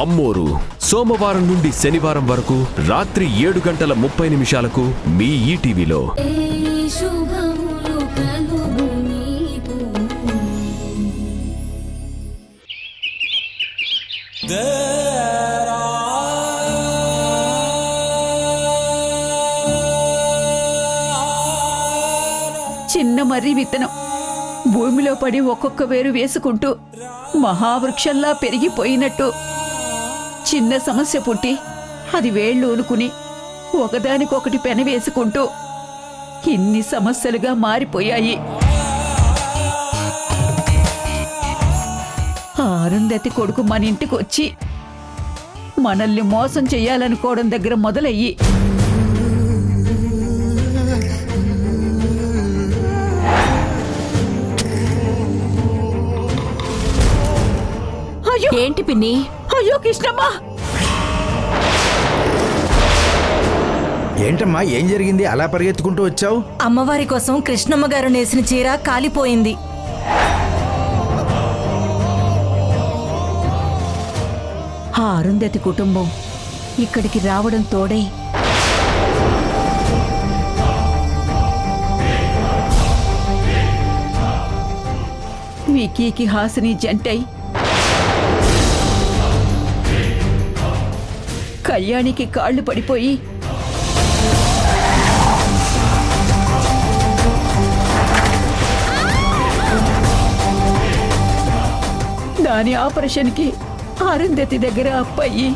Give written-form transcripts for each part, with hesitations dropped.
అమ్మోరు సోమవారం నుండి శనివారం వరకు రాత్రి 7:30 మీ ఈటీవీలో. చిన్న మర్రి విత్తనం భూమిలో పడి ఒక్కొక్క వేరు వేసుకుంటూ మహావృక్షంలా పెరిగిపోయినట్టు చిన్న సమస్య పుట్టి అది వేళ్ళు ఊనుకుని ఒకదానికొకటి పెనవేసుకుంటూ ఇన్ని సమస్యలుగా మారిపోయాయి. అరుంధతి కొడుకు మన ఇంటికి వచ్చి మనల్ని మోసం చెయ్యాలనుకోవడం దగ్గర మొదలయ్యి ఏంటి పిన్ని? అయ్యో కృష్ణమ్మ! ఏంటమ్మా, ఏం జరిగింది? అలా పరిగెత్తుకుంటూ వచ్చావు? అమ్మవారి కోసం కృష్ణమ్మ గారు నేసిన చీర కాలిపోయింది. ఆ అరుంధతి కుటుంబం ఇక్కడికి రావడం తోడై వికీకి హాసిని జంటై కళ్యాణికి కాళ్ళు పడిపోయి దాని ఆపరేషన్కి అరుంధతి దగ్గర అప్పయ్యి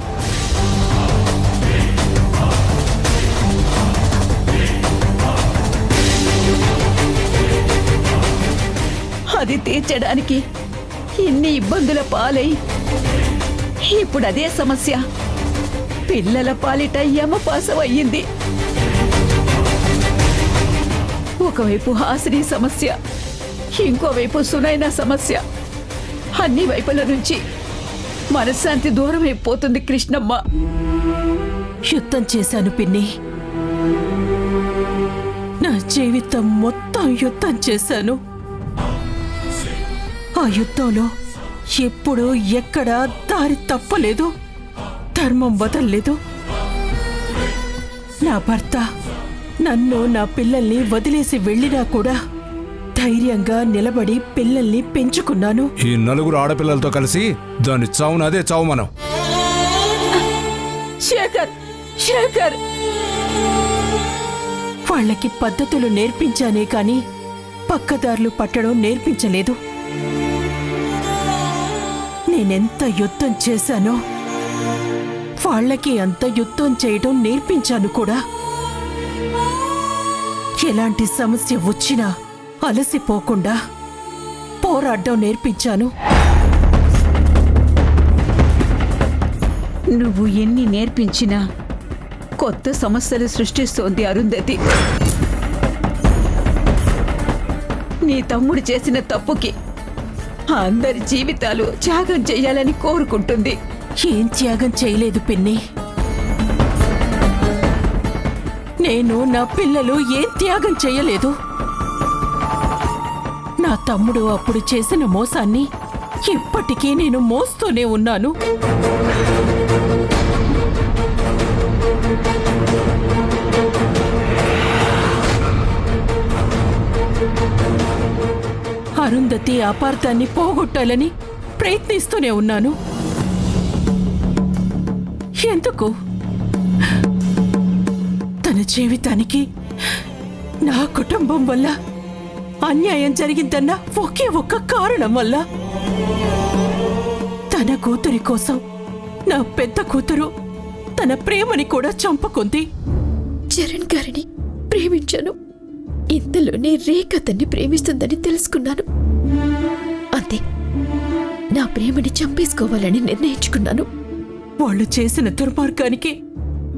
అది తీర్చడానికి ఇన్ని ఇబ్బందుల పాలై ఇప్పుడు అదే సమస్య పిల్లల పాలిట యమపాసం అయ్యింది. ఒకవైపు హాసిని సమస్య, ఇంకోవైపు సునైనా సమస్య. అన్ని వైపుల నుంచి మనశ్శాంతి దూరం అయిపోతుంది కృష్ణమ్మ. యుద్ధం చేశాను పిన్ని, నా జీవితం మొత్తం యుద్ధం చేశాను. ఆ యుద్ధంలో ఎప్పుడూ ఎక్కడా దారి తప్పలేదు, ధర్మం వదల్లేదు. నా భర్త నన్ను నా పిల్లల్ని వదిలేసి వెళ్ళినా కూడా ధైర్యంగా నిలబడి పిల్లల్ని పెంచుకున్నాను. ఈ నలుగురు ఆడపిల్లలతో కలిసి దాని చావును అదే చావు మనం. శేఖర్, శేఖర్! వాళ్ళకి పద్ధతులు నేర్పించానే కాని పక్కదారులు పట్టడం నేర్పించలేదు. నేనెంత యుద్ధం చేశానో వాళ్ళకి అంత యుద్ధం చేయడం నేర్పించాను కూడా. ఎలాంటి సమస్య వచ్చినా అలసిపోకుండా పోరాడడం నేర్పించాను. నువ్వు ఎన్ని నేర్పించినా కొత్త సమస్యలు సృష్టిస్తోంది అరుంధతి. నీ తమ్ముడు చేసిన తప్పుకి అందరి జీవితాలు త్యాగం చెయ్యాలని కోరుకుంటుంది. ఏం త్యాగం చేయలేదు పిన్ని. నేను నా పిల్లలు ఏం త్యాగం చేయలేదు. నా తమ్ముడు అప్పుడు చేసిన మోసాన్ని ఇప్పటికీ నేను మోస్తూనే ఉన్నాను. అరుంధతి అపార్థాన్ని పోగొట్టాలని ప్రయత్నిస్తూనే ఉన్నాను. ఎందుకు? తన జీవితానికి నా కుటుంబం వల్ల అన్యాయం జరిగిందన్న ఒకే ఒక్క కారణం వల్ల. తన కూతురి కోసం నా పెద్ద కూతురు తన ప్రేమని కూడా చంపుకుంది. చరణ్ గారిని ప్రేమించాను. ఇంతలోనే రేఖ తన్ని ప్రేమిస్తుందని తెలుసుకున్నాను. అంతే, నా ప్రేమని చంపేసుకోవాలని నిర్ణయించుకున్నాను. వాళ్ళు చేసిన దుర్మార్గానికి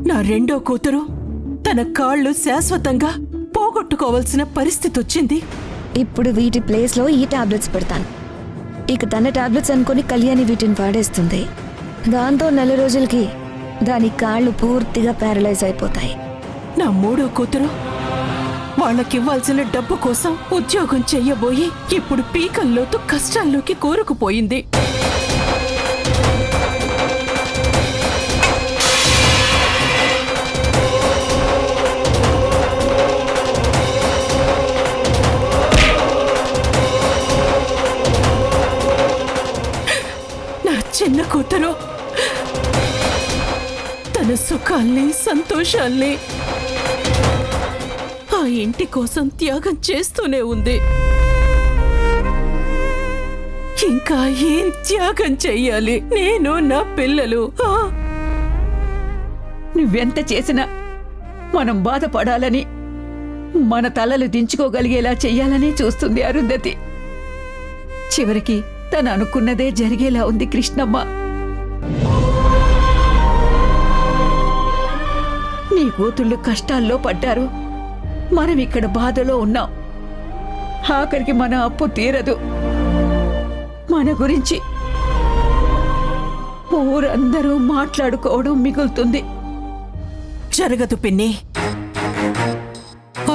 నా రెండో కూతురు తన కాళ్ళు శాశ్వతంగా పోగొట్టుకోవాల్సిన పరిస్థితి వచ్చింది. ఇప్పుడు వీటి ప్లేస్లో ఈ టాబ్లెట్స్ పెడతాను. ఇక తన టాబ్లెట్స్ అనుకుని కళ్యాణి వీటిని వాడేస్తుంది. దాంతో 4 రోజులకి దాని కాళ్ళు పూర్తిగా ప్యారలైజ్ అయిపోతాయి. నా మూడో కూతురు వాళ్ళకివ్వాల్సిన డబ్బు కోసం ఉద్యోగం చెయ్యబోయి ఇప్పుడు పీకల్లోతు కష్టాల్లోకి కూరుకుపోయింది. నా చిన్న కూతురు తన సుఖాల్ని సంతోషాల్ని ఆ ఇంటి కోసం త్యాగం చేస్తూనే ఉంది. ఇంకా ఏం త్యాగం చెయ్యాలి నేను, నా పిల్లలు? నువ్వెంత చేసినా మనం బాధపడాలని, మన తలలు దించుకోగలిగేలా చెయ్యాలని చూస్తుంది అరుంధతి. చివరికి తను అనుకున్నదే జరిగేలా ఉంది కృష్ణమ్మ. నీ కూతుళ్ళు కష్టాల్లో పడ్డారు, మనం ఇక్కడ బాధలో ఉన్నాం. ఆఖరికి మన అప్పు తీరదు. మన గురించి ఊరందరూ మాట్లాడుకోవడం మిగులుతుంది. జరగదు పిన్ని,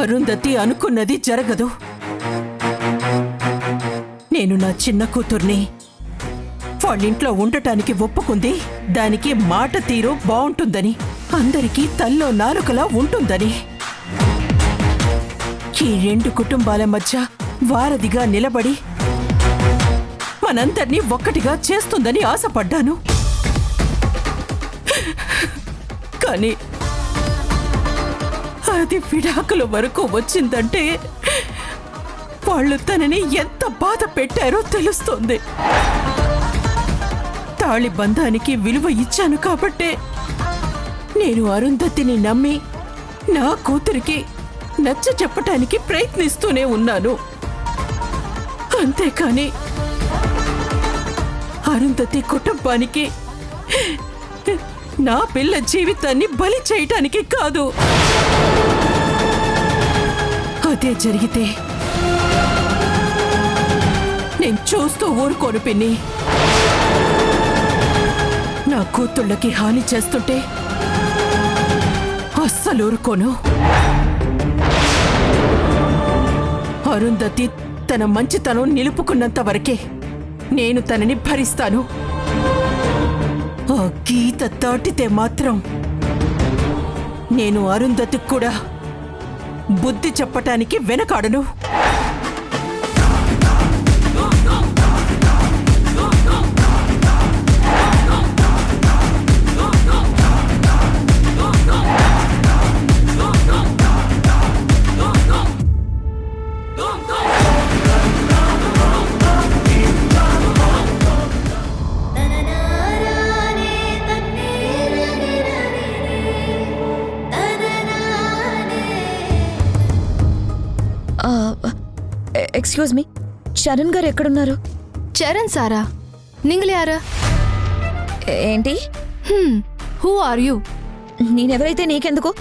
అరుంధతి అనుకున్నది జరగదు. నేను నా చిన్న కూతుర్ని వాళ్ళింట్లో ఉండటానికి ఒప్పుకుంది దానికి మాట తీరు బావుంటుందని, అందరికీ తల్లో నాలుకలా ఉంటుందని. ఈ రెండు కుటుంబాల మధ్య వారధిగా నిలబడి మనందర్నీ ఒక్కటిగా చేస్తుందని ఆశపడ్డాను. కానీ అది విడాకుల వరకు వచ్చిందంటే వాళ్ళు తనని ఎంత బాధ పెట్టారో తెలుస్తోంది. తాళి బంధానికి విలువ ఇచ్చాను కాబట్టే నేను అరుంధతిని నమ్మి నా కూతురికి నచ్చ చెప్పటానికి ప్రయత్నిస్తూనే ఉన్నాను. అంతేకాని అరుంధతి కుటుంబానికి, నా పిల్ల జీవితాన్ని బలి చేయటానికి కాదు. అదే జరిగితే నేను చూస్తూ ఊరుకోను పిన్ని. నా కూతుళ్ళకి హాని చేస్తుంటే అస్సలు ఊరుకోను. అరుంధతి తన మంచితనం నిలుపుకున్నంత వరకే నేను తనని భరిస్తాను. ఆ గీత దాటితే మాత్రం నేను అరుంధతికి కూడా బుద్ధి చెప్పటానికి వెనకాడను. ఎక్స్క్యూజ్ మీ, చరణ్ గారు ఎక్కడున్నారు? చరణ్ సారా? నింగలు యారా? ఏంటి? Who are you? నేనెవరైతే నీకెందుకు?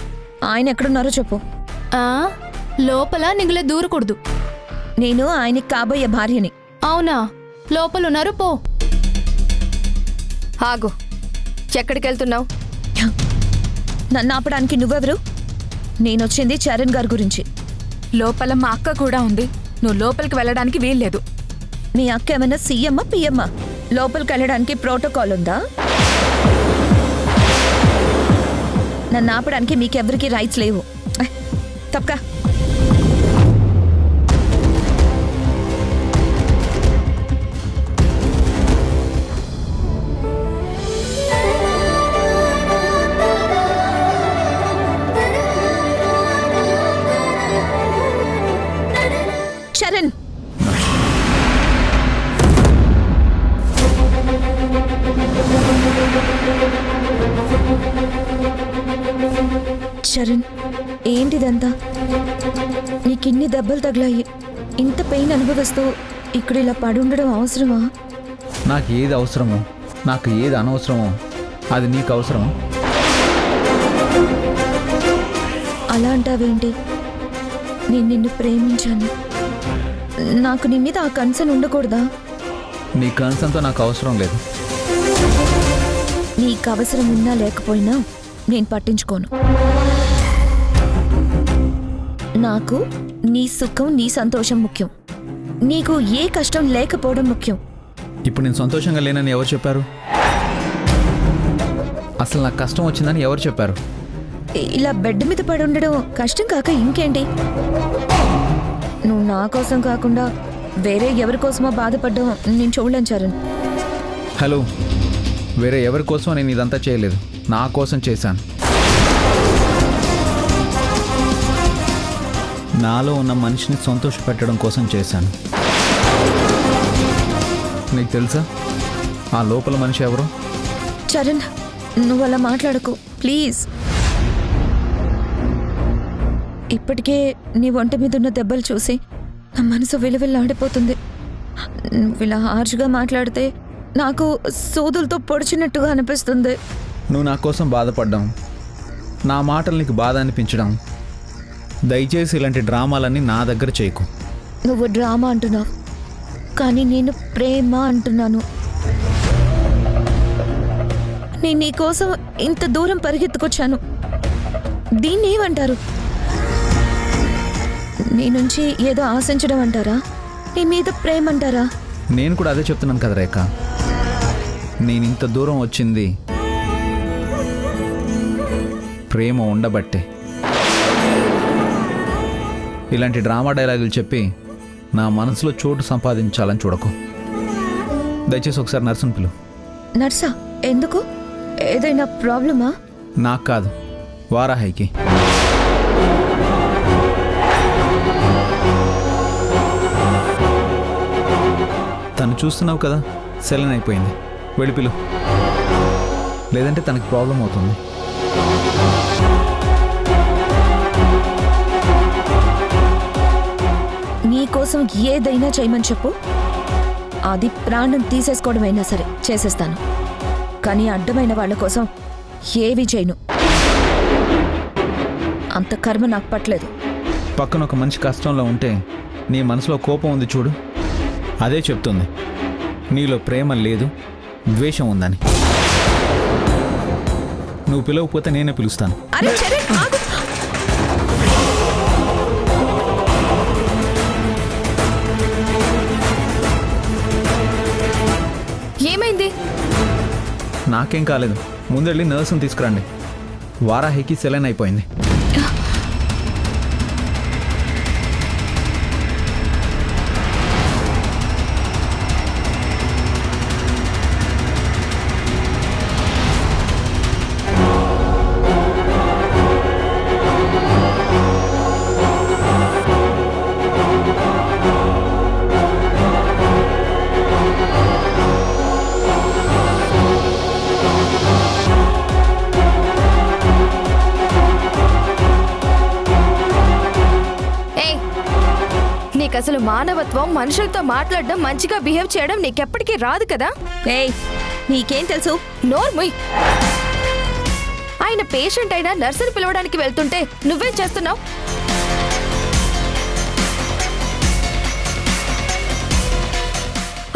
ఆయన ఎక్కడున్నారో చెప్పు. లోపల నింగలే దూరకూడదు. నేను ఆయనకి కాబోయే భార్యని. అవునా? లోపలున్నారు, పో. ఆగు, ఎక్కడికి వెళ్తున్నావు? నన్ను ఆపడానికి నువ్వెవరు? నేనొచ్చింది చరణ్ గారి గురించి. లోపల మా అక్క కూడా ఉంది, నువ్వు లోపలికి వెళ్ళడానికి వీల్లేదు. మీ అక్క ఏమైనా సీఎమ్మా పిఎమ్మా? లోపలికి వెళ్ళడానికి ప్రోటోకాల్ ఉందా? నన్ను ఆపడానికి మీకెవరికి రైట్స్ లేవు. తప్పకా. చరణ్, చరణ్, ఏంటిదంతా? నీకిన్ని దెబ్బలు తగిలాయి, ఇంత పెయిన్ అనుభవిస్తూ ఇక్కడ ఇలా పడుండడం అవసరమా? నాకు ఏది అవసరమో, నాకు ఏది అనవసరమో అది నీకు అవసరమా? అలా అంటావేంటి? నేను నిన్ను ప్రేమించాను. నాకు నీ మీద ఆ కన్సర్న్ ఉండకూడదా? నీ కన్సర్న్తో నాకు అవసరం లేదు. నీకు అవసరం ఉన్నా లేకపోయినా నేను పట్టించుకోను. నాకు నీ సుఖం నీ సంతోషం ముఖ్యం. నీకు ఏ కష్టం లేకపోవడం ముఖ్యం. ఇప్పుడు నేను సంతోషంగా లేనని ఎవరు చెప్పారు? అసలు నాకు కష్టం వచ్చిందని ఎవరు చెప్పారు? ఇలా బెడ్ మీద పడి ఉండడం కష్టం కాక ఇంకేంటి? నువ్వు నా కోసం కాకుండా వేరే ఎవరి కోసమో బాధపడ్డం నేను చూడలేను చరణ్. హలో, వేరే ఎవరి కోసం నేను ఇదంతా చేయలేదు, నా కోసం చేశాను. నాలో ఉన్న మనిషిని సంతోషపెట్టడం కోసం చేశాను. నీకు తెలుసా ఆ లోపల మనిషి ఎవరు? చరణ్, నువ్వు అలా మాట్లాడకు ప్లీజ్. ఇప్పటికే నీ ఒంటి మీద ఉన్న దెబ్బలు చూసి నా మనసు విలువిల్లాడిపోతుంది. నువ్వు ఇలా హార్ష్గా మాట్లాడితే నాకు సూదులతో పొడిచినట్టుగా అనిపిస్తుంది. నువ్వు నా కోసం బాధపడ్డాం, నా మాటలు నీకు బాధ అనిపించడం. దయచేసి ఇలాంటి డ్రామాలన్నీ నా దగ్గర చేయకు. నువ్వు డ్రామా అంటున్నావు, కానీ నేను ప్రేమ అంటున్నాను. నేను నీకోసం ఇంత దూరం పరిగెత్తుకొచ్చాను. దీన్ని ఏమంటారు? నీ నుంచి ఏదో ఆశించడం అంటారా? నీ మీద ప్రేమ అంటారా? నేను కూడా అదే చెప్తున్నాను కదా రేఖ. నేను ఇంత దూరం వచ్చింది ప్రేమ ఉండబట్టే. ఇలాంటి డ్రామా డైలాగులు చెప్పి నా మనసులో చోటు సంపాదించాలని చూడకు. దయచేసి ఒకసారి నర్సును పిలు. నర్సా? ఎందుకు? ఏదైనా ప్రాబ్లమా? నాకు కాదు, వారాహికి. తను చూస్తున్నావు కదా, సెలైన్ అయిపోయింది. వెళ్ళి పిలు, లేదంటే తనకి ప్రాబ్లం అవుతుంది. నీకోసం ఏదైనా చేయమని చెప్పు. అది ప్రాణం తీసేసుకోవడమైనా సరే చేసేస్తాను. కానీ అడ్డమైన వాళ్ళ కోసం ఏవి చేయను. అంత కర్మ నాకు పట్టలేదు. పక్కన ఒక మంచి కష్టంలో ఉంటే నీ మనసులో కోపం ఉంది చూడు, అదే చెప్తుంది నీలో ప్రేమ లేదు, ద్వేషం ఉందని. నువ్వు పిలవకపోతే నేనే పిలుస్తాను. అరే చరణ్, ఆగు. ఏమైంది? నాకేం కాలేదు, ముందెళ్ళి నర్సును తీసుకురండి. వారాహికి సెలైన్ అయిపోయింది. అసలు మానవత్వం, మనుషులతో మాట్లాడడం, మంచిగా బిహేవ్ చేయడం నీకెప్పటికీ రాదు కదా. ఏయ్, నీకేం తెలుసు? నోర్ముయ్. ఆయన పేషెంట్ అయినా నర్సుని పిలవడానికి వెళ్తుంటే నువ్వేం చేస్తున్నావు?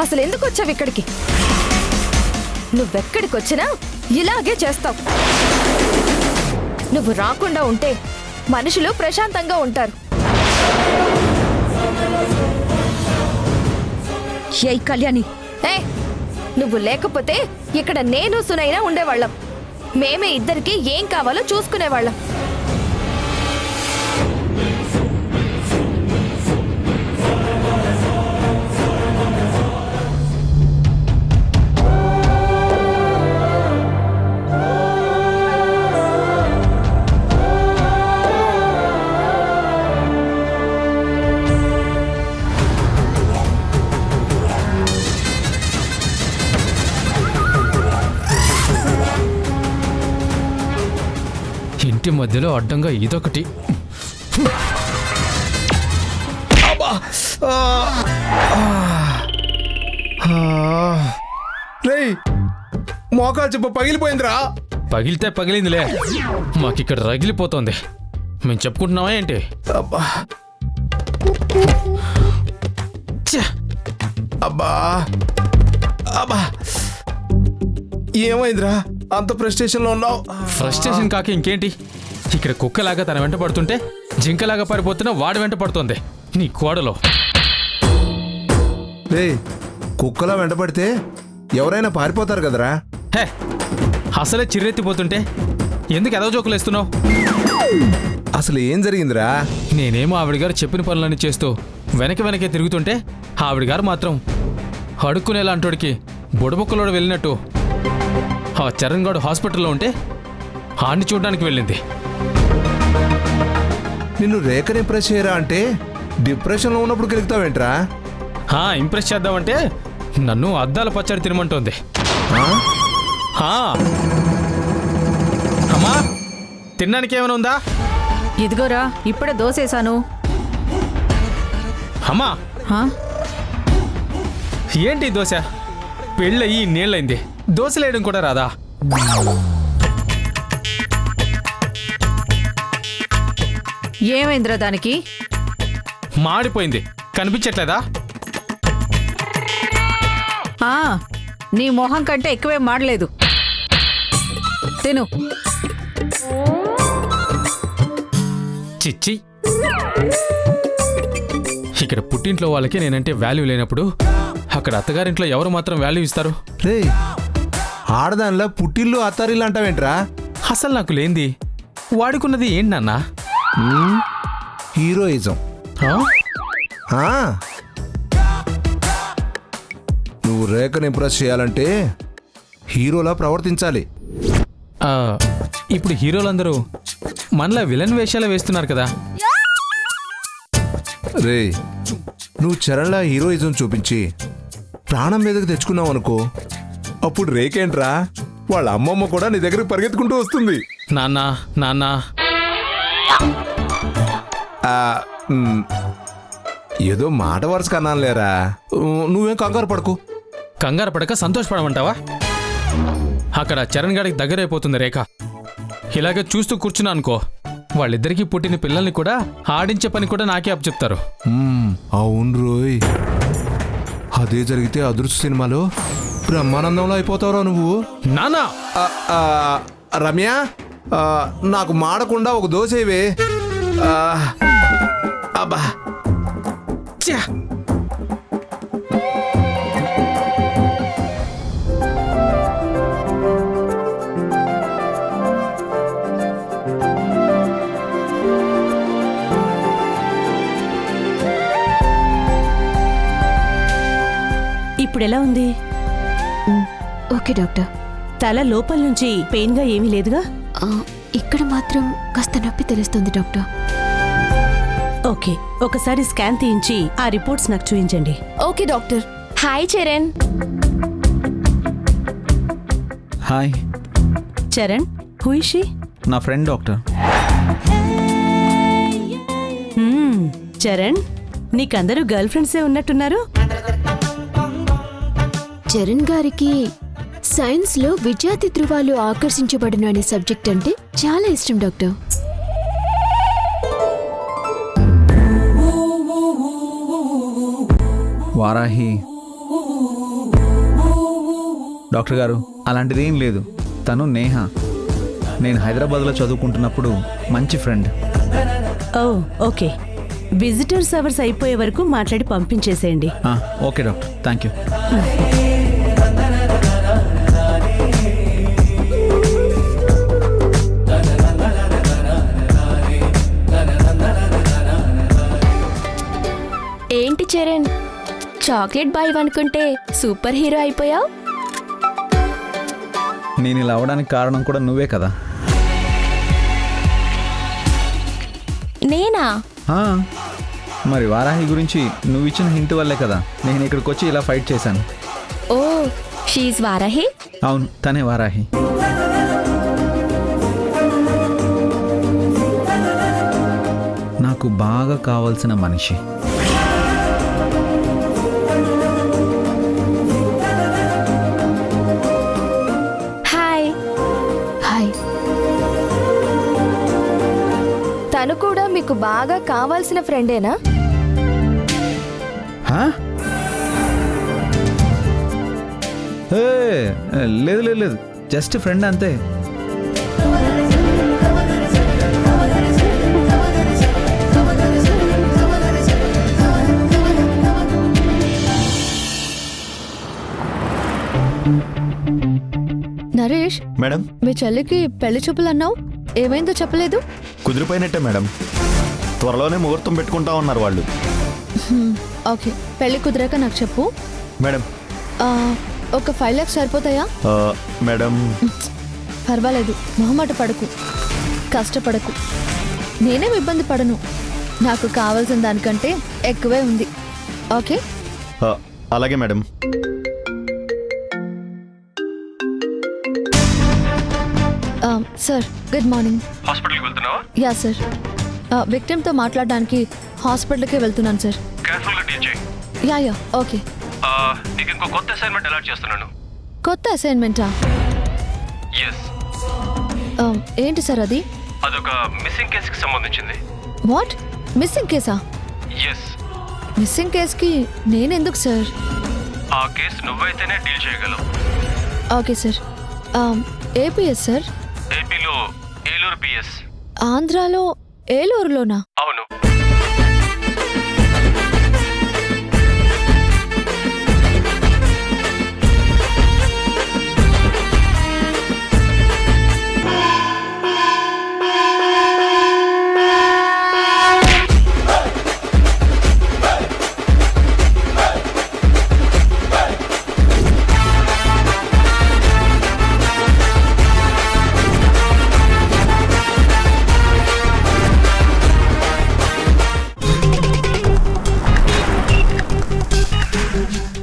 అసలు ఎందుకు వచ్చావు ఇక్కడికి? నువ్వెక్కడికి వచ్చినా ఇలాగే చేస్తావు. నువ్వు రాకుండా ఉంటే మనుషులు ప్రశాంతంగా ఉంటారు. ఏయ్ కళ్యాణి, నువ్వు లేకపోతే ఇక్కడ నేను సునైనా ఉండేవాళ్ళం. మేమే ఇద్దరికి ఏం కావాలో చూసుకునేవాళ్ళం. ఇంటి మధ్యలో అడ్డంగా ఇదొకటి. మోకాలు చెప్ప పగిలిపోయిందిరా. పగిలితే పగిలిందిలే, మాకిక్కడ రగిలిపోతుంది. మేము చెప్పుకుంటున్నావా ఏంటి? అబ్బా అబ్బా అబ్బా, ఏమైందిరా అంత ఫ్రస్ట్రేషన్లో ఉన్నావు? ఫ్రస్ట్రేషన్ కాక ఇంకేంటి? ఇక్కడ కుక్కలాగా తన వెంట పడుతుంటే జింకలాగా పారిపోతున్నా వాడి వెంట పడుతోంది నీ కోడలో. రే కుక్కలా వెంటపడితే ఎవరైనా పారిపోతారు కదరా. హే, అసలే చిర్రెత్తిపోతుంటే ఎందుకు ఎదవ జోకులు వేస్తున్నావు? అసలు ఏం జరిగిందిరా? నేనేమో ఆవిడ గారు చెప్పిన పనులన్నీ చేస్తూ వెనకే తిరుగుతుంటే ఆవిడ గారు మాత్రం అడుక్కునేలా అంటోడికి బుడబుక్కలోడు వెళ్ళినట్టు ఆ చరణ్ గౌడ్ హాస్పిటల్లో ఉంటే ఆడిని చూడడానికి వెళ్ళింది. నిన్ను రేఖని ఇంప్రెస్ చేయరా అంటే డిప్రెషన్లో ఉన్నప్పుడు గెలుగుతావేంట్రా? ఇంప్రెస్ చేద్దామంటే నన్ను అద్దాల పచ్చడి తినమంటోంది. అమ్మా, తినడానికి ఏమైనా ఉందా? ఇదిగోరా ఇప్పుడే దోసేశాను. అమ్మా, ఏంటి దోశ? పెళ్ళయి నీళ్ళైంది, దోశలేయడం కూడా రాదా? ఏమైందిరా దానికి? మాడిపోయింది, కనిపించట్లేదా? నీ మొహం కంటే ఎక్కువే మాడలేదు. తిను. చిచ్చి, ఇక్కడ పుట్టింట్లో వాళ్ళకి నేనంటే వాల్యూ లేనప్పుడు అక్కడ అత్తగారింట్లో ఎవరు మాత్రం వాల్యూ ఇస్తారు? రే ఆడదానిలా పుట్టిల్లు అత్తారిల్లు అంటావేంట్రా? అసలు నాకు లేంది వాడుకున్నది ఏంటి నాన్న? హీరోయిజం. నువ్వు రేఖను ఇంప్రెస్ చేయాలంటే హీరోలా ప్రవర్తించాలి. ఇప్పుడు హీరోలందరూ మనలా విలన్ వేషాలు వేస్తున్నారు కదా. రే నువ్వు చరణ్లా హీరోయిజం చూపించి ప్రాణం మీదకి తెచ్చుకున్నావు అనుకో, అప్పుడు రేఖేంట్రా వాళ్ళ అమ్మమ్మ కూడా నీ దగ్గరికి పరిగెత్తుకుంటూ వస్తుంది. నాన్న నాన్న, ఏదో మాట వరుస కన్నాను లేరా, నువ్వేం కంగారు పడకు. కంగారు పడక సంతోషపడమంటావా? అక్కడ చరణ్ గారికి దగ్గరైపోతుంది రేఖ. ఇలాగే చూస్తూ కూర్చున్నా అనుకో, వాళ్ళిద్దరికీ పుట్టిన పిల్లల్ని కూడా ఆడించే పని కూడా నాకే అప్పచెప్తారు. అవును రోయ్, అదే జరిగితే అదృశ్య సినిమాలో బ్రహ్మానందంలో అయిపోతావురా నువ్వు. నానా రమ్య, నాకు మాడకుండా ఒక దోశ ఇవే. అబ్బా ఛా! ఇప్పుడెలా ఉంది? Okay doctor. తల లోపల నుంచి పెయిన్గా ఏమీ లేదుగా? ఇక్కడ మాత్రం కాస్త నొప్పి తెలుస్తుంది డాక్టర్. ఓకే, ఒకసారి స్కాన్ తీయించి ఆ రిపోర్ట్స్ నాకు చూపించండి. Okay doctor. Hi Charan. Hi Charan, who is she? నా ఫ్రెండ్ డాక్టర్. చరణ్, నీకందరూ గర్ల్ ఫ్రెండ్సే ఉన్నట్టున్నారు. చరణ్ గారికి సైన్స్ లో విద్యార్థి ధృవాలు ఆకర్షించబడిన అనే సబ్జెక్ట్ అంటే చాలా ఇష్టం డాక్టర్. వారాహి డాక్టర్ గారు, అలాంటిది ఏం లేదు. తను నేహ, నేను హైదరాబాద్లో చదువుకుంటున్నప్పుడు మంచి ఫ్రెండ్. ఓ ఓకే, విజిటర్స్ అవర్స్ అయిపోయే వరకు మాట్లాడి పంపించేసేయండి. Okay doctor, thank you. ఏంటి చరణ్, చాక్లెట్ బాయ్ అనుకుంటే సూపర్ హీరో అయిపోయావు. నేను ఇలా అవడానికి కారణం కూడా నువ్వే కదా. నేనా? మరి వారాహి గురించి నువ్వు ఇచ్చిన హింట్ వల్లే కదా నేను ఇక్కడికి వచ్చి ఇలా ఫైట్ చేశాను. ఓ, షీఈ్ వారాహి? అవును, తనే వారాహి. నాకు బాగా కావాల్సిన మనిషి. హాయ్. హాయ్. తను కూడా మీకు బాగా కావాల్సిన ఫ్రెండేనా? లేదు లేదు లేదు, జస్ట్ ఫ్రెండ్ అంతే. నరేష్, మేడం మీ చెల్లికి పెళ్లి చూపులు అన్నావు, ఏమైందో చెప్పలేదు? కుదిరిపోయినట్టే మేడం. త్వరలోనే ముహూర్తం పెట్టుకుంటా ఉన్నారు వాళ్ళు. ఓకే, పెళ్లి కుదిరాక నాకు చెప్పు. మేడం ఒక 5 lakhs సరిపోతాయా? మేడం పర్వాలేదు, మొహమాట పడకు, కష్టపడకు, నేనేం ఇబ్బంది పడను. నాకు కావాల్సిన దానికంటే ఎక్కువే ఉంది. ఓకే? అలాగే మేడం. Sir, good morning. హాస్పిటల్కి వెళ్తున్నావా? యా సార్, విక్టిమ్తో మాట్లాడడానికి హాస్పిటల్కి వెళ్తున్నాను సార్. కేర్ఫుల్గా డీల్ చేయి. Yeah okay. నీకు ఇంకో కొత్త అసైన్మెంట్ అలాట్ చేస్తున్నాను. కొత్త అసైన్మెంటా? ఎస్. ఏంటి సార్ అది? అదొక మిస్సింగ్ కేసుకి సంబంధించింది. వాట్? మిస్సింగ్ కేసా? ఎస్. మిస్సింగ్ కేసుకి నేనెందుకు సార్? ఆ కేసు నువ్వైతేనే డీల్ చేయగలవు. Okay sir. APS sir? ఏపీలో ఏలూరు పిఎస్. ఆంధ్రాలో ఏలూరులోనా? అవును.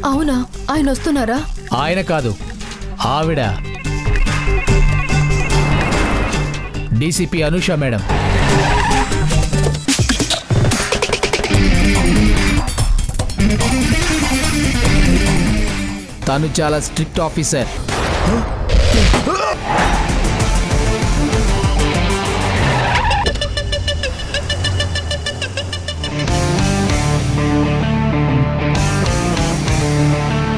అవునా? ఆయన వస్తున్నారా? ఆయన కాదు, ఆవిడ డీసీపీ అనూష మేడం. తను చాలా స్ట్రిక్ట్ ఆఫీసర్.